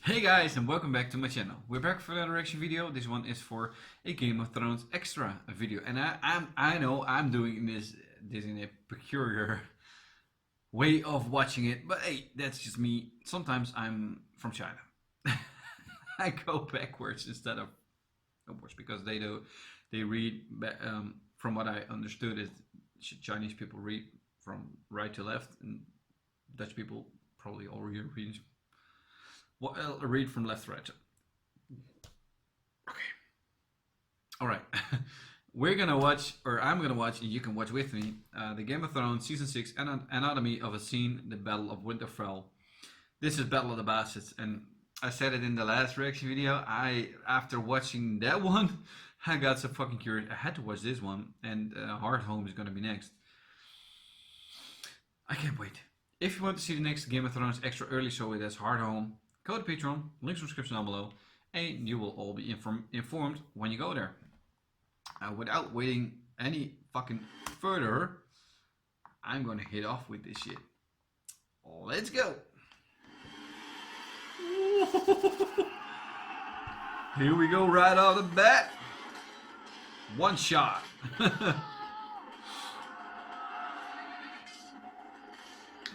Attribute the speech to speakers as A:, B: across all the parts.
A: Hey guys, and welcome back to my channel. We're back for another reaction video. This one is for a Game of Thrones extra video, and I know I'm doing this in a peculiar way of watching it, but hey, that's just me. Sometimes I'm from China. I go backwards instead of upwards because they read from what I understood is Chinese people read from right to left, and Dutch people probably all read read from left to right. Okay. Alright. We're gonna watch, or I'm gonna watch, and you can watch with me, the Game of Thrones Season 6 Anatomy of a Scene, the Battle of Winterfell. This is Battle of the Bastards, and I said it in the last reaction video. After watching that one, I got so fucking curious. I had to watch this one, and Hard Home is gonna be next. I can't wait. If you want to see the next Game of Thrones extra early show, it has Hard Home. Go to Patreon, links in the description down below, and you will all be informed when you go there. Without waiting any fucking further, I'm gonna hit off with this shit. Let's go! Here we go, right off the bat. One shot.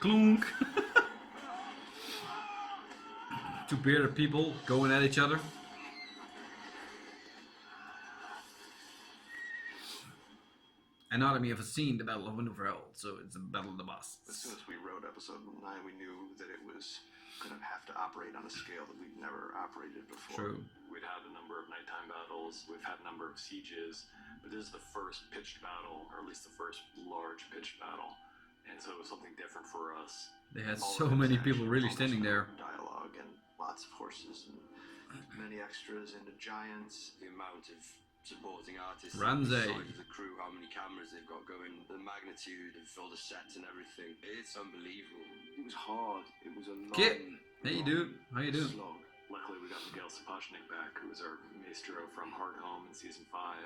A: Clunk. Two bearded people going at each other. Anatomy of a Scene, the Battle of Winterfell. So it's a Battle of the Bastards.
B: As soon as we wrote episode 9, we knew that it was going to have to operate on a scale that we've never operated before.
A: True.
C: We'd had a number of nighttime battles, we've had a number of sieges, but this is the first pitched battle, or at least the first large pitched battle. And so it was something different for us.
A: They had so many people really standing there.
B: Dialogue and lots of horses and many extras and the giants.
D: The amount of supporting artists,
A: Ramsay,
D: the size of the crew, how many cameras they've got going, the magnitude of all the sets and everything. It's unbelievable.
B: It was hard. It was a long,
A: Kit, hey dude, how you doing?
B: slog.
C: Luckily we got Miguel Sapochnik back, who was our maestro from Hard Home in Season 5.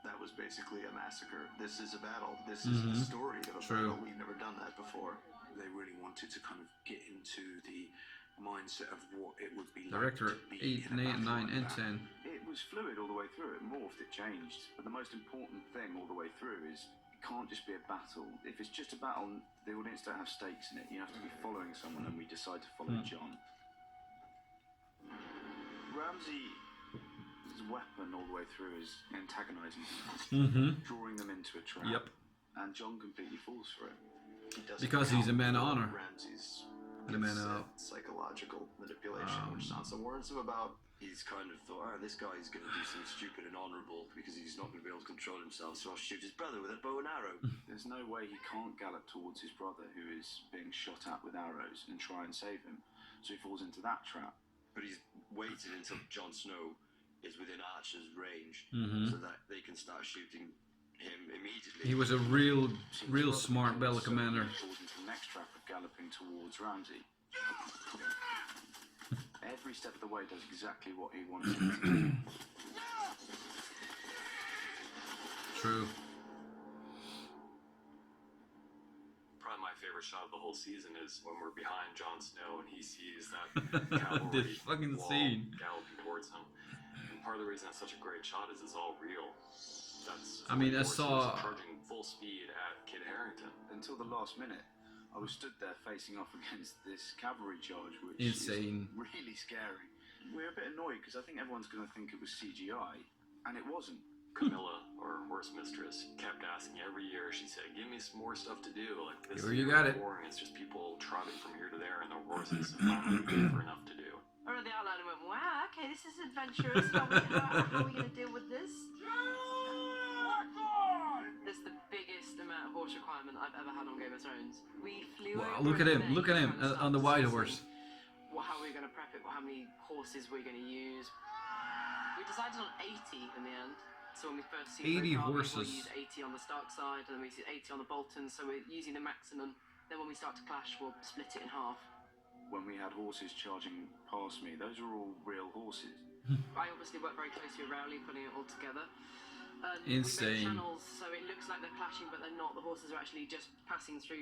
B: That was basically a massacre. This is a battle. This is the story of a battle. We've never done that before. They really wanted to kind of get into the mindset of what it would be
A: Director
B: like to be
A: 8,
B: in a
A: 9,
B: battle
A: 9,
B: like
A: and
B: that.
A: 10.
E: It was fluid all the way through. It morphed, it changed. But the most important thing all the way through is it can't just be a battle. If it's just a battle, the audience don't have stakes in it. You have to be following someone, and we decide to follow Jon. Ramsay's weapon all the way through is antagonizing people, drawing them into a trap.
A: Yep.
E: And Jon completely falls for it.
A: Because he's a man of honor.
B: Ramsay's
A: And a man of
B: psychological manipulation, which sounds so worrisome about.
D: He's kind of thought, oh, this guy's going to do something stupid and honourable because he's not going to be able to control himself, so I'll shoot his brother with a bow and arrow.
E: There's no way he can't gallop towards his brother who is being shot at with arrows and try and save him. So he falls into that trap.
D: But he's waited until Jon Snow is within Archer's range so that they can start shooting him immediately.
A: He was a real smart battle commander.
E: Falls into the next trap of galloping towards Ramsay. Every step of the way does exactly what he wants it to do.
A: True.
C: Probably my favorite shot of the whole season is when we're behind Jon Snow and he sees that cavalry
A: This fucking
C: wall
A: scene.
C: galloping towards him. And part of the reason it's such a great shot is it's all real.
A: I mean, I saw
C: charging full speed at Kit Harington.
E: Until the last minute, I was stood there facing off against this cavalry charge, which
A: insane.
E: is really scary. We're a bit annoyed because I think everyone's going to think it was CGI, and it wasn't.
C: Camilla, our horse mistress, kept asking every year. She said, "Give me some more stuff to do. Like this
A: Here you
C: year
A: got
C: is
A: it.
C: boring. It's just people trotting from here to there, and the horses not looking for enough to do."
F: Or the outline and went, wow, okay, this is adventurous. How are we going to deal with this? This is the biggest amount of horse requirement I've ever had on Game of Thrones. We flew
A: Wow,
F: over
A: look at him,
F: in May
A: look at him
F: trying to
A: on the
F: start
A: white
F: to
A: horse.
F: see how are we going to prep
G: how many horses we're going to use. We decided on 80 in the end. So when we first see
A: 80
G: horses,
A: horses.
G: we use 80 on the Stark side, and then we use 80 on the Bolton. So we're using the maximum. Then when we start to clash, we'll split it in half.
E: When we had horses charging past me, those are all real horses.
G: I obviously work very closely with Rowley, putting it all together.
A: Insane.
G: We make channels so it looks like they're clashing, but they're not. The horses are actually just passing through,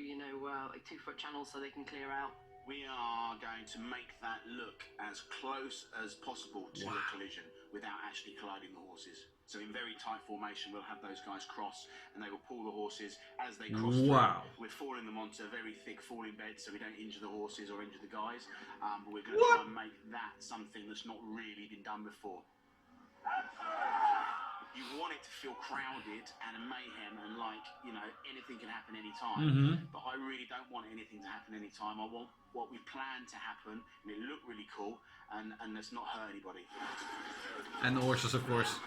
G: like 2-foot channels so they can clear out.
B: We are going to make that look as close as possible to a collision without actually colliding the horses. So in very tight formation, we'll have those guys cross, and they will pull the horses as they cross through. We're falling them onto very thick falling beds so we don't injure the horses or injure the guys. But we're going to try and make that something that's not really been done before. You want it to feel crowded and a mayhem and anything can happen anytime. But I really don't want anything to happen anytime. I want what we plan to happen and it look really cool and let's not hurt anybody.
A: And the horses, of course.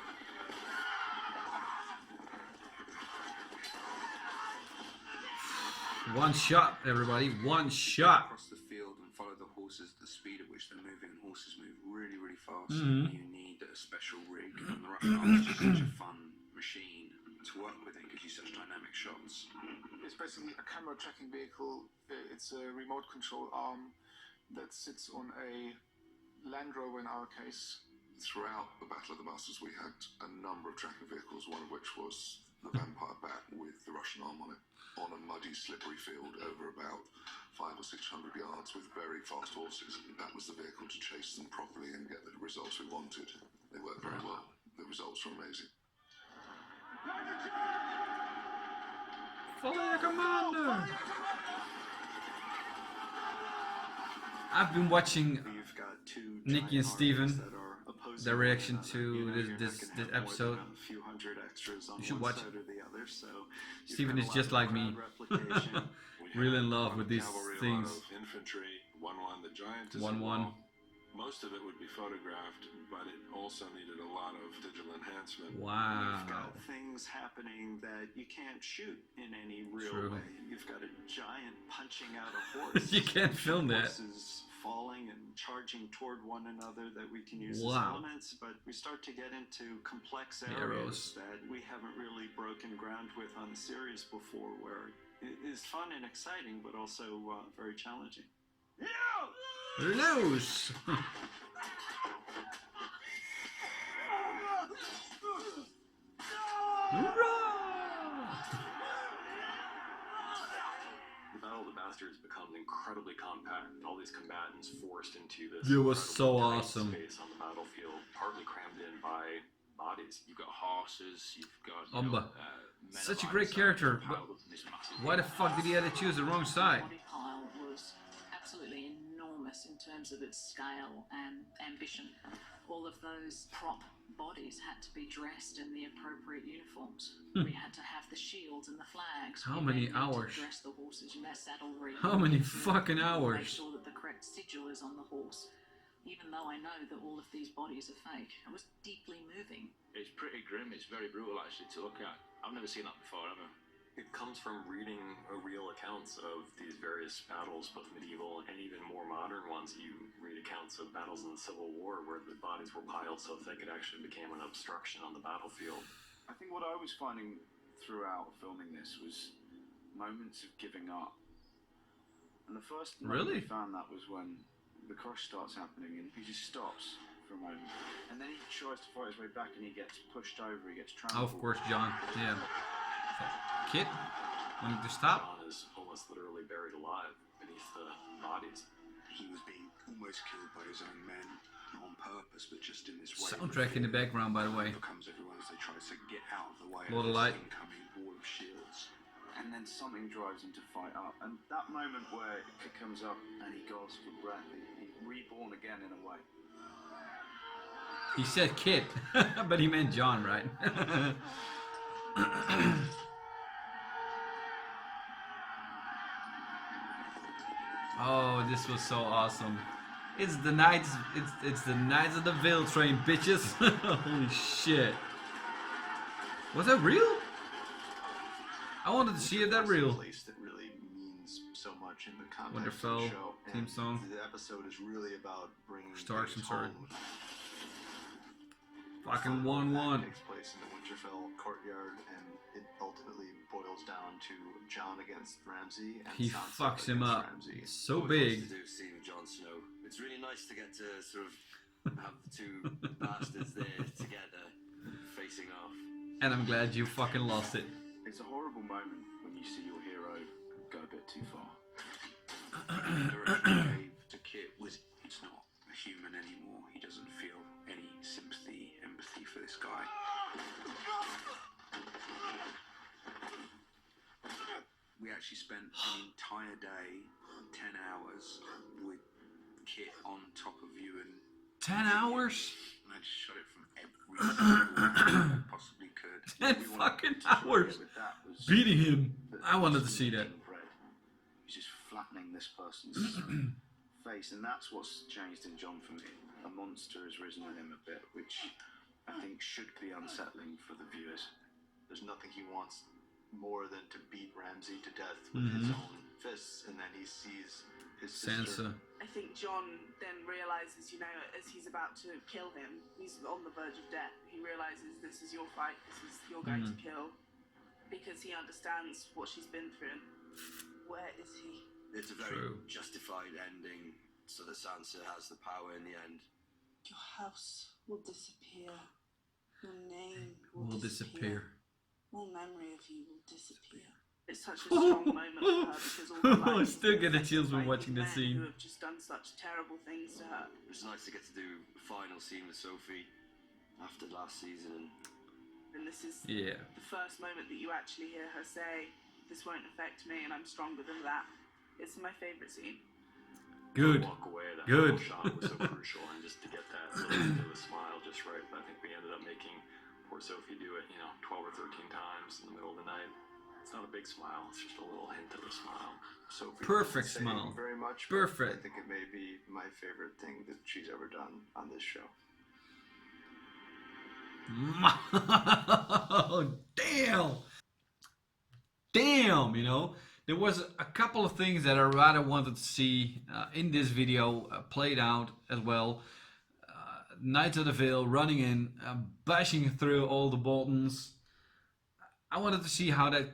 A: One shot, everybody. One shot.
B: Across the field and follow the horses at the speed at which they're moving, and horses move really, really fast. You need a special rig, and the Russian arm is just such a fun machine to work with and gives you such dynamic shots.
H: It's basically a camera tracking vehicle. It's a remote control arm that sits on a Land Rover in our case.
I: Throughout the Battle of the Bastards, we had a number of tracking vehicles, one of which was the Vampire Bat with the Russian arm on it, on a muddy, slippery field over about 500 or 600 yards with very fast horses. That was the vehicle to chase them properly and get the results we wanted. They worked very well. The results were amazing.
A: Follow your commander! I've been watching Nikki and Steven, their reaction to this episode. You should watch it. Steven is just like me. Really in love with these things.
C: Infantry, 1-1, the giant is
A: 1-1.
C: Most of it would be photographed, but it also needed a lot of digital enhancement.
A: Wow.
B: You've got things happening that you can't shoot in any real way. You've got a giant punching out a horse.
A: You can't film that.
B: Horses falling and charging toward one another that we can use as elements, but we start to get into complex areas that we haven't really broken ground with on the series before, where it is fun and exciting, but also very challenging.
A: Loose!
C: The Battle of the Bastards becomes incredibly compact. All these combatants forced into this
A: It was so awesome.
C: Space on the battlefield, partly crammed in by bodies.
J: You've got horses, you've got
A: such a great character, but why the fuck did he have to choose the wrong side?
K: The body pile was absolutely enormous in terms of its scale and ambition. All of those prop bodies had to be dressed in the appropriate uniforms. We had to have the shields and the flags.
A: How many hours?
K: To dress the horses in their saddlery.
A: How many fucking hours?
K: Make sure that the correct sigil is on the horse. Even though I know that all of these bodies are fake, it was deeply moving.
J: It's pretty grim, it's very brutal actually to look at. I've never seen that before ever.
C: It comes from reading real accounts of these various battles, both medieval and even more modern ones. You read accounts of battles in the Civil War where the bodies were piled so thick it actually became an obstruction on the battlefield.
E: I think what I was finding throughout filming this was moments of giving up. And the first moment I found that was when the crush starts happening and he just stops for a moment. And then he tries to fight his way back and he gets pushed over, he gets trampled.
A: Of course, John. Yeah. Kid, wanting to stop?
C: John is almost literally buried alive beneath the bodies.
B: He was being almost killed by his own men, not on purpose, but just in this way.
A: Soundtrack in the background, by the way.
B: Becomes everyone as they try to get out of the way
A: Lot
B: of
A: of
B: this
A: light.
B: incoming wall of shields.
E: And then something drives him to fight up. And that moment where it comes up and he gasps for breath, he's reborn again in a way.
A: He said kid, but he meant John, right? Oh, this was so awesome. It's the Knights, it's the Knights of the Veil train, bitches. Holy shit. Was that real? I wanted to see it that real.
B: Place that really means so much
E: watching the campaign
A: Winterfell
E: show.
A: theme song.
E: The episode is really about bringing
A: Starks
E: things
A: and sword.
E: home.
A: Fucking
E: That
A: 1-1.
E: takes place in the Winterfell courtyard, and it ultimately boils down to Jon against Ramsay. And
A: He
E: Sansa
A: fucks him
E: against
A: up.
E: Ramsay.
A: It's so
D: Always
A: big.
D: wants to do scene with Jon Snow. It's really nice to get to sort of have the two bastards there together, facing off.
A: And I'm glad you fucking lost it.
E: It's a horrible moment when you see your hero go a bit too far.
B: The direction he gave to Kit was, it's not human anymore. He doesn't feel any sympathy, empathy for this guy. We actually spent an entire day, 10 hours, with Kit on top of you, and
A: 10 hours?
B: I just shot it from every angle I possibly could.
A: 10
B: We wanted
A: fucking
B: to
A: hours
E: With that was
A: beating him.
E: the-
A: I wanted to see that.
E: bread. He's just flattening this person's face, and that's what's changed in Jon for me. A monster has risen in him a bit, which I think should be unsettling for the viewers. There's nothing he wants more than to beat Ramsay to death with his own fists, and then he sees his sister.
A: Sansa.
L: I think Jon then realizes, you know, as he's about to kill him, he's on the verge of death. He realizes this is your fight, you're going to kill, because he understands what she's been through. Where is he?
D: It's a very
A: True.
D: justified ending, so that Sansa has the power in the end.
L: Your house will disappear. Your name
A: Will disappear.
L: All memory of you will disappear. It's such a strong moment for her because all the
A: I
L: lives
A: still get the
L: affected
A: chills when
L: by
A: watching
L: these
A: this
L: men
A: scene.
L: who have just done such terrible things to her.
D: It's nice to get to do the final scene with Sophie after last season.
L: And this is
A: Yeah.
L: the first moment that you actually hear her say, "This won't affect me and I'm stronger than that." It's my favourite scene.
A: Good.
C: Walk away, that
A: Good.
C: final shot was so crucial, and just to get that little bit of a smile just right. But I think we ended up making poor Sophie do it, 12 or 13 times in the middle of the night. It's not a big smile, it's just a little hint of a smile.
E: Sophie
A: Perfect
E: doesn't say
A: smile.
E: very much, but
A: Perfect.
E: I think it may be my favorite thing that she's ever done on this show.
A: Damn! Damn, There was a couple of things that I rather wanted to see in this video played out as well. Knights of the Vale running in, bashing through all the Boltons. I wanted to see how that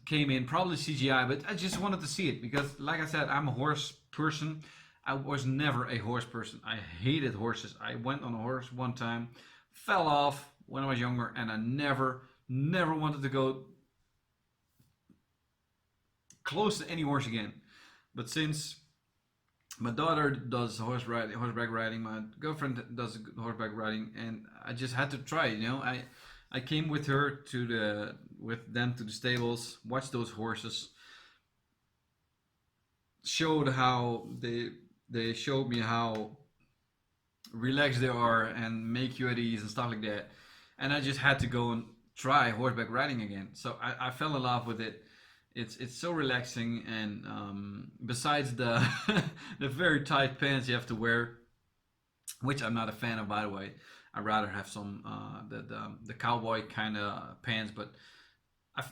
A: came in, probably CGI, but I just wanted to see it because, like I said, I'm a horse person. I was never a horse person. I hated horses. I went on a horse one time, fell off when I was younger, and I never wanted to go close to any horse again. But since my daughter does horseback riding, my girlfriend does horseback riding, and I just had to try it, I came with her with them to the stables, watched those horses, showed how they showed me how relaxed they are and make you at ease and stuff like that, and I just had to go and try horseback riding again. So I fell in love with it. It's so relaxing, and besides the the very tight pants you have to wear, which I'm not a fan of, by the way. I'd rather have some the cowboy kind of pants, but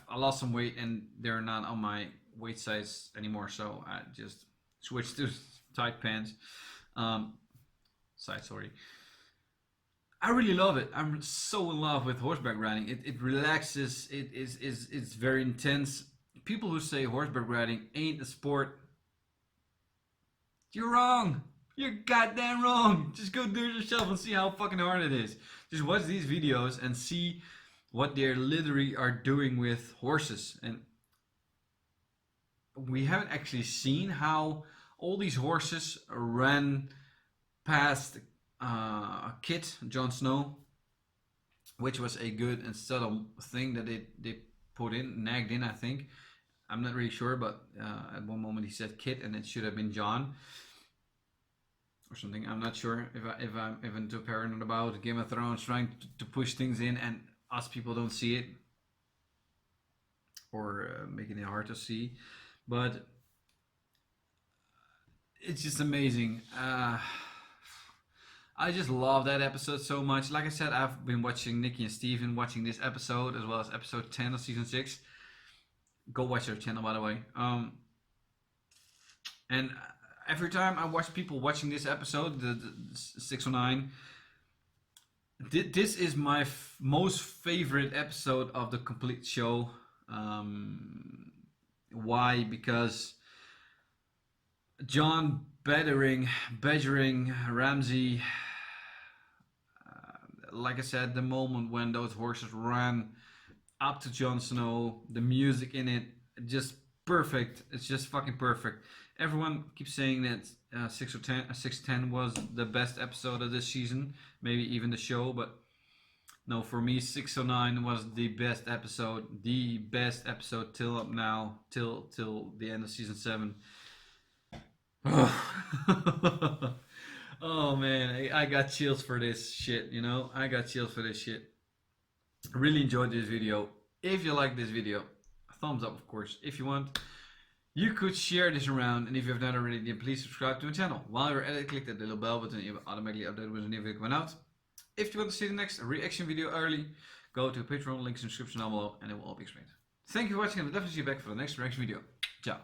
A: I lost some weight and they're not on my weight size anymore, so I just switched to tight pants. Sorry. I really love it. I'm so in love with horseback riding. It relaxes. It's very intense. People who say horseback riding ain't a sport, you're wrong. You're goddamn wrong. Just go do it yourself and see how fucking hard it is. Just watch these videos and see what they literally are doing with horses. And we haven't actually seen how all these horses ran past Kit, Jon Snow, which was a good and subtle thing that they nagged in, I think. I'm not really sure, but at one moment he said Kit and it should have been Jon or something. I'm not sure if I'm even too paranoid about Game of Thrones trying to push things in and us people don't see it, or making it hard to see. But it's just amazing. I just love that episode so much. Like I said, I've been watching Nikki and Steven watching this episode as well as episode 10 of season 6. Go watch their channel, by the way. And every time I watch people watching this episode, the 609, this is my most favorite episode of the complete show. Why? Because Jon badgering Ramsay. Like I said, the moment when those horses ran up to Jon Snow, the music in it, just perfect. It's just fucking perfect. Everyone keeps saying that 610 was the best episode of this season, maybe even the show, but no, for me 609 was the best episode till up now, till the end of season 7. Oh man, I got chills for this shit, you know? I got chills for this shit. I really enjoyed this video. If you like this video, a thumbs up of course. If you want, you could share this around, and if you have not already, then please subscribe to the channel. While you're at it, click that little bell button and you will automatically update when a new video comes out. If you want to see the next reaction video early, go to Patreon, link in the description down below, and it will all be explained. Thank you for watching, and I'll definitely see you back for the next reaction video. Ciao.